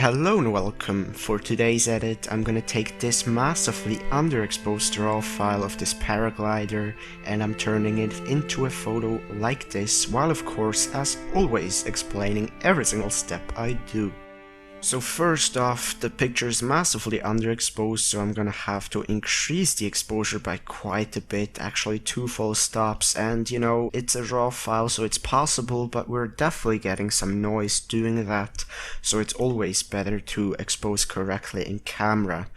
Hello and welcome. For today's edit, I'm gonna take this massively underexposed raw file of this paraglider and I'm turning it into a photo like this, while of course, as always, explaining every single step I do. So first off, the picture is massively underexposed, so I'm gonna have to increase the exposure by quite a bit, actually 2 full stops, and you know, it's a raw file so it's possible, but we're definitely getting some noise doing that, so it's always better to expose correctly in camera.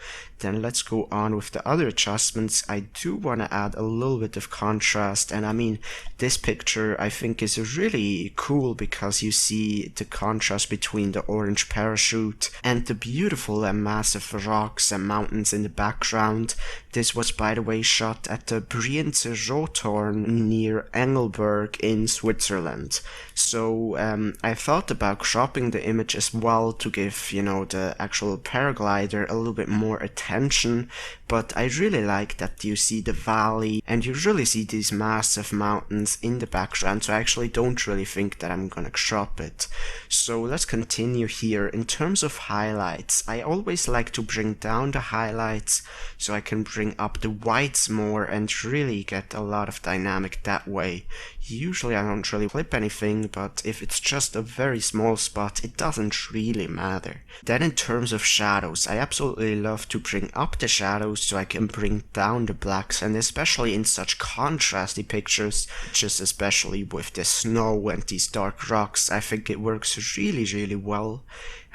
Then let's go on with the other adjustments. I do want to add a little bit of contrast, and I mean, this picture I think is really cool because you see the contrast between the orange parachute and the beautiful and massive rocks and mountains in the background. This was, by the way, shot at the Brienzer Rothorn near Engelberg in Switzerland. So I thought about cropping the image as well to give, you know, the actual paraglider a little bit more attention, but I really like that you see the valley and you really see these massive mountains in the background, so I actually don't really think that I'm gonna crop it. So let's continue here. In terms of highlights, I always like to bring down the highlights so I can bring up the whites more and really get a lot of dynamic that way. Usually I don't really clip anything, but if it's just a very small spot, it doesn't really matter. Then in terms of shadows, I absolutely love to bring up the shadows so I can bring down the blacks, and especially in such contrasty pictures, just especially with the snow and these dark rocks, I think it works really well.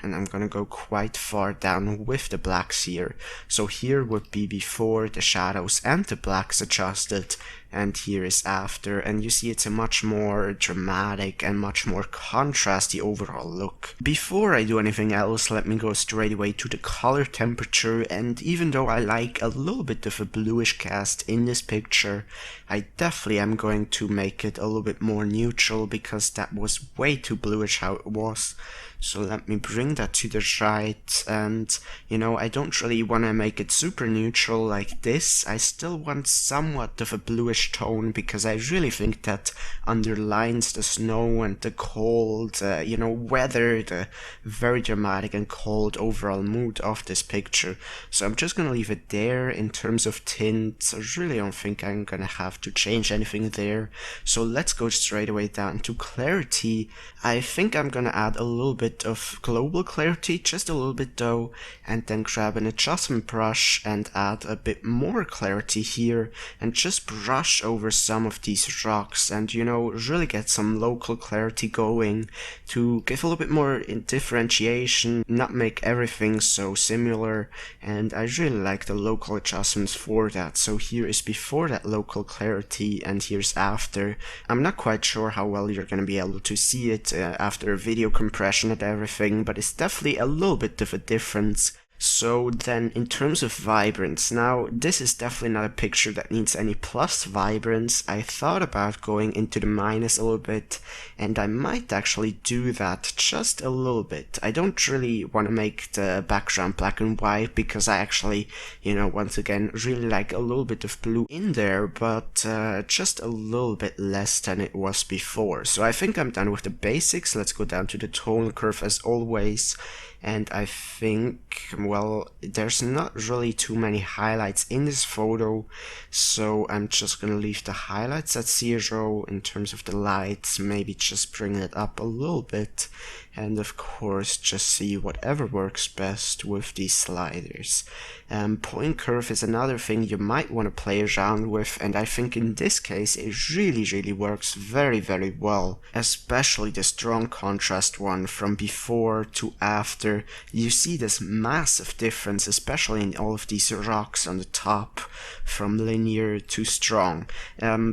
And I'm gonna go quite far down with the blacks here. So here would be before the shadows and the blacks adjusted, and here is after, and you see it's a much more dramatic and much more contrasty overall look. Before I do anything else, let me go straight away to the color temperature, and even though I like a little bit of a bluish cast in this picture, I definitely am going to make it a little bit more neutral because that was way too bluish how it was. So let me bring that to the right, and you know, I don't really want to make it super neutral like this. I still want somewhat of a bluish tone because I really think that underlines the snow and the cold, you know, weather, the very dramatic and cold overall mood of this picture. So I'm just gonna leave it there. In terms of tint, I really don't think I'm gonna have to change anything there. So let's go straight away down to clarity. I think I'm gonna add a little bit of global clarity, just a little bit though, and then grab an adjustment brush and add a bit more clarity here and just brush over some of these rocks and, you know, really get some local clarity going to give a little bit more differentiation, not make everything so similar, and I really like the local adjustments for that. So here is before that local clarity and here's after. I'm not quite sure how well you're going to be able to see it after video compression and everything, but it's definitely a little bit of a difference. So then in terms of vibrance, now this is definitely not a picture that needs any plus vibrance. I thought about going into the minus a little bit, and I might actually do that just a little bit. I don't really want to make the background black and white because I actually, you know, once again really like a little bit of blue in there, but just a little bit less than it was before. So I think I'm done with the basics. Let's go down to the tone curve as always. And I think, well, there's not really too many highlights in this photo, so I'm just gonna leave the highlights at 0. In terms of the lights, maybe just bring it up a little bit, and of course just see whatever works best with these sliders. Point curve is another thing you might want to play around with, and I think in this case it really works very well, especially the strong contrast one from before to after. You see this massive difference, especially in all of these rocks on the top, from linear to strong.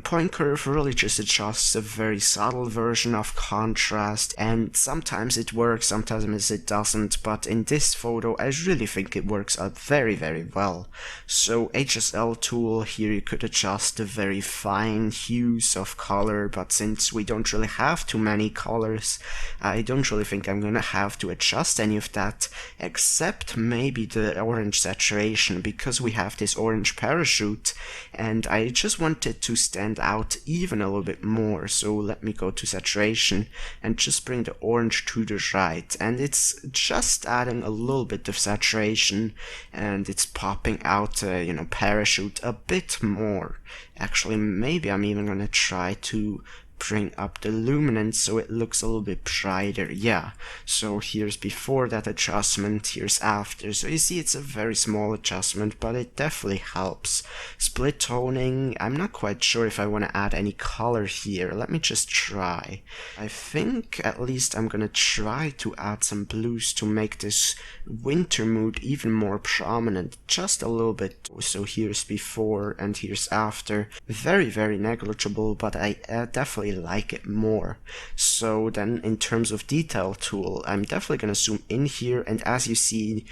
Point curve really just adjusts a very subtle version of contrast, and sometimes it works, sometimes it doesn't, but in this photo I really think it works out very well. So HSL Tool, here you could adjust the very fine hues of color, but since we don't really have too many colors, I don't really think I'm gonna have to adjust any of that, except maybe the orange saturation, because we have this orange parachute and I just want it to stand out even a little bit more. So let me go to saturation and just bring the orange to to the right, and it's just adding a little bit of saturation, and it's popping out parachute a bit more. Actually, maybe I'm even gonna try to bring up the luminance so it looks a little bit brighter. Yeah, so here's before that adjustment, here's after. So you see it's a very small adjustment, but it definitely helps. Split toning, I'm not quite sure if I want to add any color here. Let me just try. I think at least I'm gonna try to add some blues to make this winter mood even more prominent, just a little bit. So here's before and here's after. Very, very negligible, but I definitely like it more. So then in terms of detail tool, I'm definitely going to zoom in here, and as you see,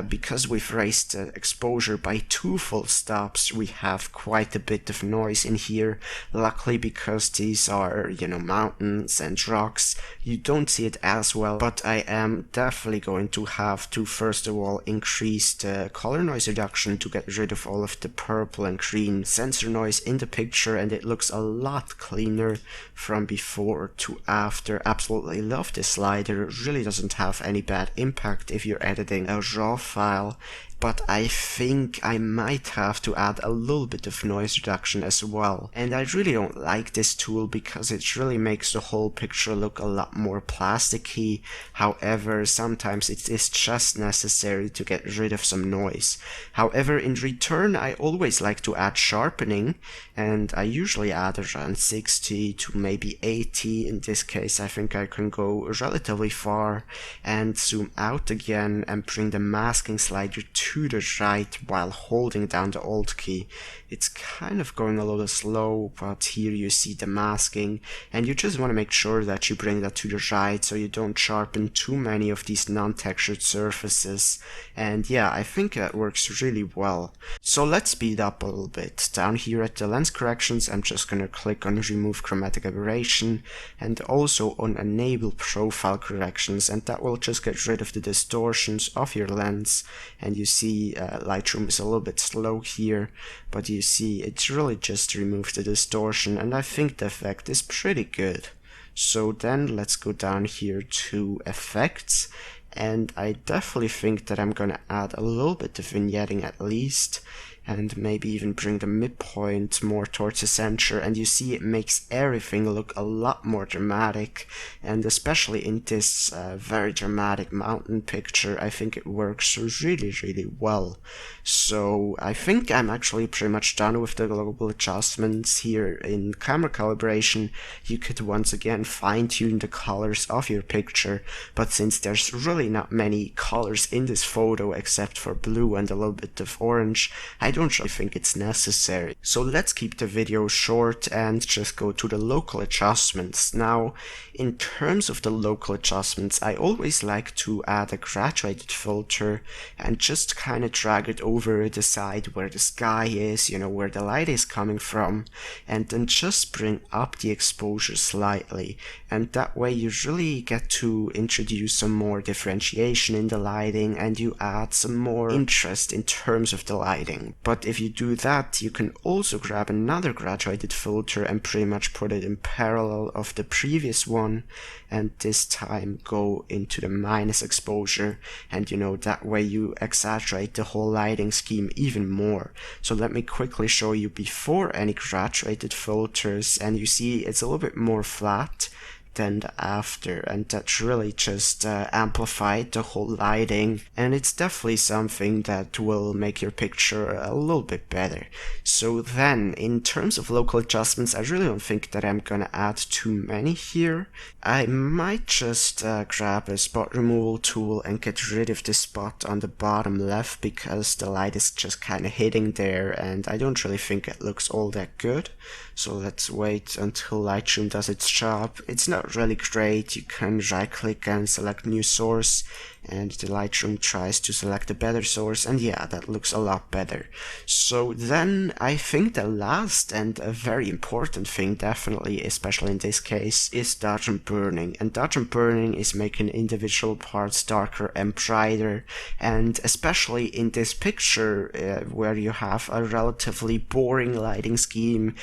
because we've raised the exposure by 2 full stops, we have quite a bit of noise in here. Luckily, because these are mountains and rocks, you don't see it as well, but I am definitely going to have to first of all increase the color noise reduction to get rid of all of the purple and green sensor noise in the picture, and it looks a lot cleaner from before to after. Absolutely love this slider. It really doesn't have any bad impact if you're editing a raw file. But I think I might have to add a little bit of noise reduction as well. And I really don't like this tool because it really makes the whole picture look a lot more plasticky. However, sometimes it is just necessary to get rid of some noise. However, in return, I always like to add sharpening, and I usually add around 60 to maybe 80. In this case, I think I can go relatively far and zoom out again and bring the masking slider to the right while holding down the Alt key. It's kind of going a little slow, but here you see the masking, and you just want to make sure that you bring that to the right so you don't sharpen too many of these non-textured surfaces. And yeah, I think that works really well. So let's speed up a little bit. Down here at the lens corrections, I'm just gonna click on remove chromatic aberration and also on enable profile corrections, and that will just get rid of the distortions of your lens. And you see Lightroom is a little bit slow here, but you see it's really just removed the distortion, and I think the effect is pretty good. So then let's go down here to effects, and I definitely think that I'm gonna add a little bit of vignetting at least, and maybe even bring the midpoint more towards the center, and you see it makes everything look a lot more dramatic, and especially in this very dramatic mountain picture, I think it works really, really well. So I think I'm actually pretty much done with the global adjustments. Here in camera calibration, you could once again fine-tune the colors of your picture, but since there's really not many colors in this photo except for blue and a little bit of orange, I don't really think it's necessary. So let's keep the video short and just go to the local adjustments. Now, in terms of the local adjustments, I always like to add a graduated filter and just kind of drag it over the side where the sky is, where the light is coming from, and then just bring up the exposure slightly. And that way you really get to introduce some more differentiation in the lighting, and you add some more interest in terms of the lighting. But if you do that, you can also grab another graduated filter and pretty much put it in parallel of the previous one, and this time go into the minus exposure, and that way you exaggerate the whole lighting scheme even more. So let me quickly show you before any graduated filters, and you see it's a little bit more flat than the after, and that really just amplified the whole lighting, and it's definitely something that will make your picture a little bit better. So then in terms of local adjustments, I really don't think that I'm gonna add too many here. I might just grab a spot removal tool and get rid of the spot on the bottom left because the light is just kind of hitting there, and I don't really think it looks all that good. So let's wait until Lightroom does its job. It's not really great. You can right click and select new source, and the Lightroom tries to select a better source, and yeah, that looks a lot better. So then I think the last and a very important thing, definitely, especially in this case, is dodge and burning. And dodge and burning is making individual parts darker and brighter, and especially in this picture where you have a relatively boring lighting scheme,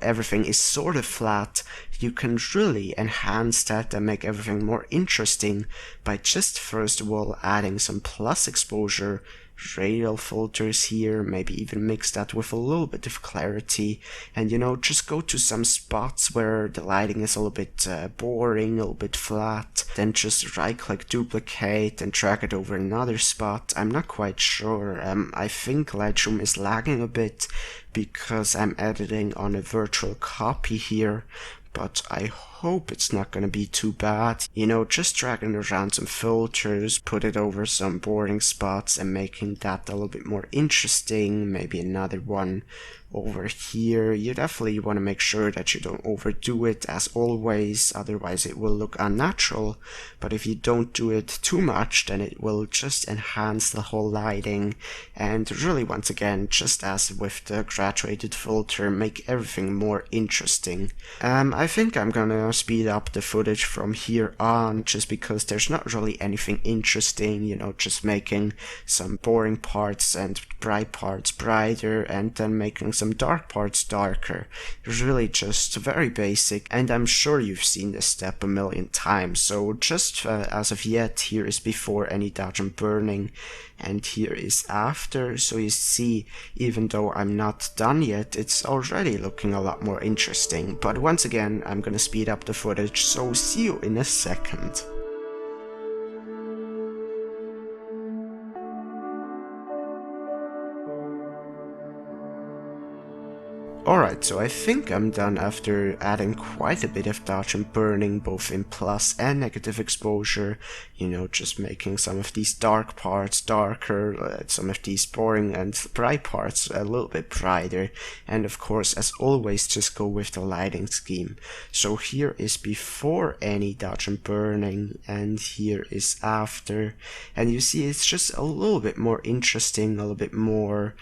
everything is sort of flat, you can really enhance that and make everything more interesting by just first of all adding some plus exposure, radial filters here, maybe even mix that with a little bit of clarity, and just go to some spots where the lighting is a little bit boring, a little bit flat, then just right click duplicate and drag it over another spot. I'm not quite sure, I think Lightroom is lagging a bit because I'm editing on a virtual copy here, but I hope it's not going to be too bad. Just dragging around some filters, put it over some boring spots and making that a little bit more interesting. Maybe another one over here. You definitely want to make sure that you don't overdo it as always, otherwise it will look unnatural. But if you don't do it too much, then it will just enhance the whole lighting and really, once again, just as with the graduated filter, make everything more interesting. I think I'm gonna speed up the footage from here on just because there's not really anything interesting, just making some boring parts and bright parts brighter and then making some dark parts darker. It's really just very basic, and I'm sure you've seen this step a million times. So just as of yet, here is before any dodge and burning, and here is after. So you see, even though I'm not done yet, it's already looking a lot more interesting. But once again, I'm gonna speed up the footage, so see you in a second. Alright, so I think I'm done after adding quite a bit of dodge and burning, both in plus and negative exposure, just making some of these dark parts darker, some of these boring and bright parts a little bit brighter, and of course, as always, just go with the lighting scheme. So here is before any dodge and burning, and here is after, and you see it's just a little bit more interesting, a little bit more,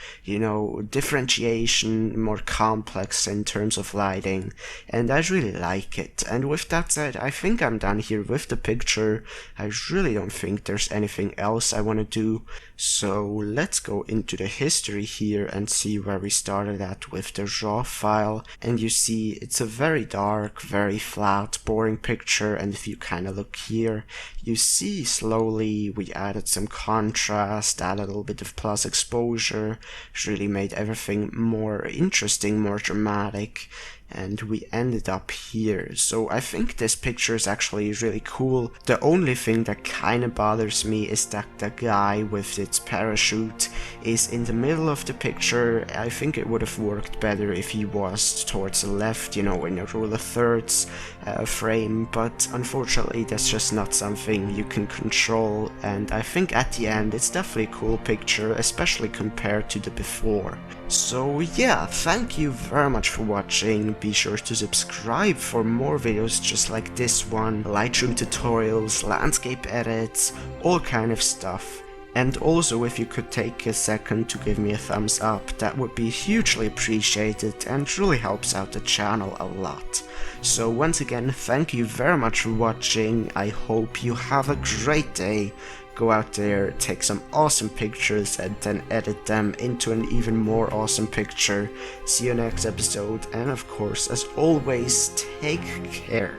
differentiation, more complex in terms of lighting, and I really like it. And with that said, I think I'm done here with the picture. I really don't think there's anything else I want to do, so let's go into the history here and see where we started at with the raw file. And you see it's a very dark, very flat, boring picture, and if you kind of look here, you see slowly we added some contrast, added a little bit of plus exposure, which really made everything more interesting, more dramatic, and we ended up here. So I think this picture is actually really cool. The only thing that kind of bothers me is that the guy with its parachute is in the middle of the picture. I think it would have worked better if he was towards the left, in a rule of thirds frame, but unfortunately that's just not something you can control, and I think at the end it's definitely a cool picture, especially compared to the before. So yeah, thank you very much for watching. Be sure to subscribe for more videos just like this one, Lightroom tutorials, landscape edits, all kind of stuff. And also, if you could take a second to give me a thumbs up, that would be hugely appreciated and really helps out the channel a lot. So once again, thank you very much for watching. I hope you have a great day. Go out there, take some awesome pictures, and then edit them into an even more awesome picture. See you next episode, and of course, as always, take care.